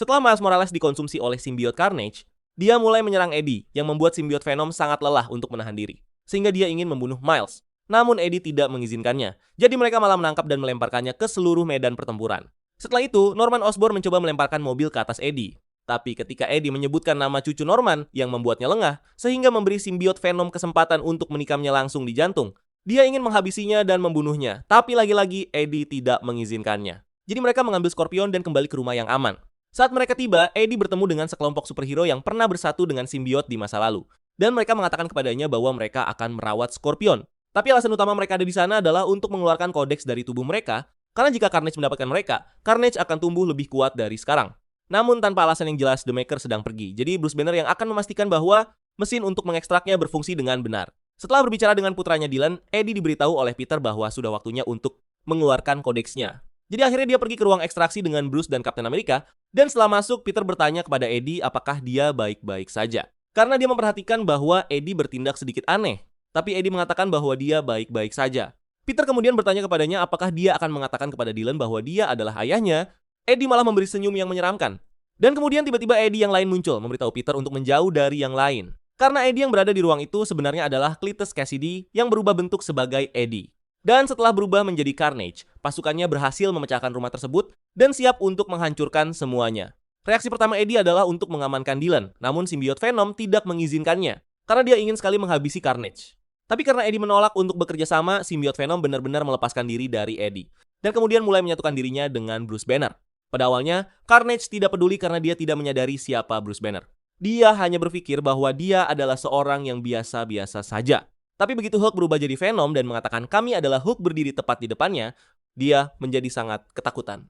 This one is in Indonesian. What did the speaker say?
Setelah Miles Morales dikonsumsi oleh simbiot Carnage, dia mulai menyerang Eddie yang membuat simbiot Venom sangat lelah untuk menahan diri, sehingga dia ingin membunuh Miles. Namun Eddie tidak mengizinkannya, jadi mereka malah menangkap dan melemparkannya ke seluruh medan pertempuran. Setelah itu, Norman Osborn mencoba melemparkan mobil ke atas Eddie. Tapi ketika Eddie menyebutkan nama cucu Norman yang membuatnya lengah, sehingga memberi simbiot Venom kesempatan untuk menikamnya langsung di jantung, dia ingin menghabisinya dan membunuhnya, tapi lagi-lagi Eddie tidak mengizinkannya. Jadi mereka mengambil Scorpion dan kembali ke rumah yang aman. Saat mereka tiba, Eddie bertemu dengan sekelompok superhero yang pernah bersatu dengan simbiot di masa lalu. Dan mereka mengatakan kepadanya bahwa mereka akan merawat Scorpion. Tapi alasan utama mereka ada di sana adalah untuk mengeluarkan kodeks dari tubuh mereka, karena jika Carnage mendapatkan mereka, Carnage akan tumbuh lebih kuat dari sekarang. Namun tanpa alasan yang jelas, The Maker sedang pergi. Jadi Bruce Banner yang akan memastikan bahwa mesin untuk mengekstraknya berfungsi dengan benar. Setelah berbicara dengan putranya Dylan, Eddie diberitahu oleh Peter bahwa sudah waktunya untuk mengeluarkan kodeksnya. Jadi akhirnya dia pergi ke ruang ekstraksi dengan Bruce dan Captain America, dan setelah masuk, Peter bertanya kepada Eddie apakah dia baik-baik saja. Karena dia memperhatikan bahwa Eddie bertindak sedikit aneh, tapi Eddie mengatakan bahwa dia baik-baik saja. Peter kemudian bertanya kepadanya apakah dia akan mengatakan kepada Dylan bahwa dia adalah ayahnya. Eddie malah memberi senyum yang menyeramkan. Dan kemudian tiba-tiba Eddie yang lain muncul, memberitahu Peter untuk menjauh dari yang lain. Karena Eddie yang berada di ruang itu sebenarnya adalah Cletus Cassidy yang berubah bentuk sebagai Eddie. Dan setelah berubah menjadi Carnage, pasukannya berhasil memecahkan rumah tersebut dan siap untuk menghancurkan semuanya. Reaksi pertama Eddie adalah untuk mengamankan Dylan, namun simbiot Venom tidak mengizinkannya, karena dia ingin sekali menghabisi Carnage. Tapi karena Eddie menolak untuk bekerja sama, simbiot Venom benar-benar melepaskan diri dari Eddie, dan kemudian mulai menyatukan dirinya dengan Bruce Banner. Pada awalnya, Carnage tidak peduli karena dia tidak menyadari siapa Bruce Banner. Dia hanya berpikir bahwa dia adalah seorang yang biasa-biasa saja. Tapi begitu Hulk berubah jadi Venom dan mengatakan kami adalah Hulk berdiri tepat di depannya, dia menjadi sangat ketakutan.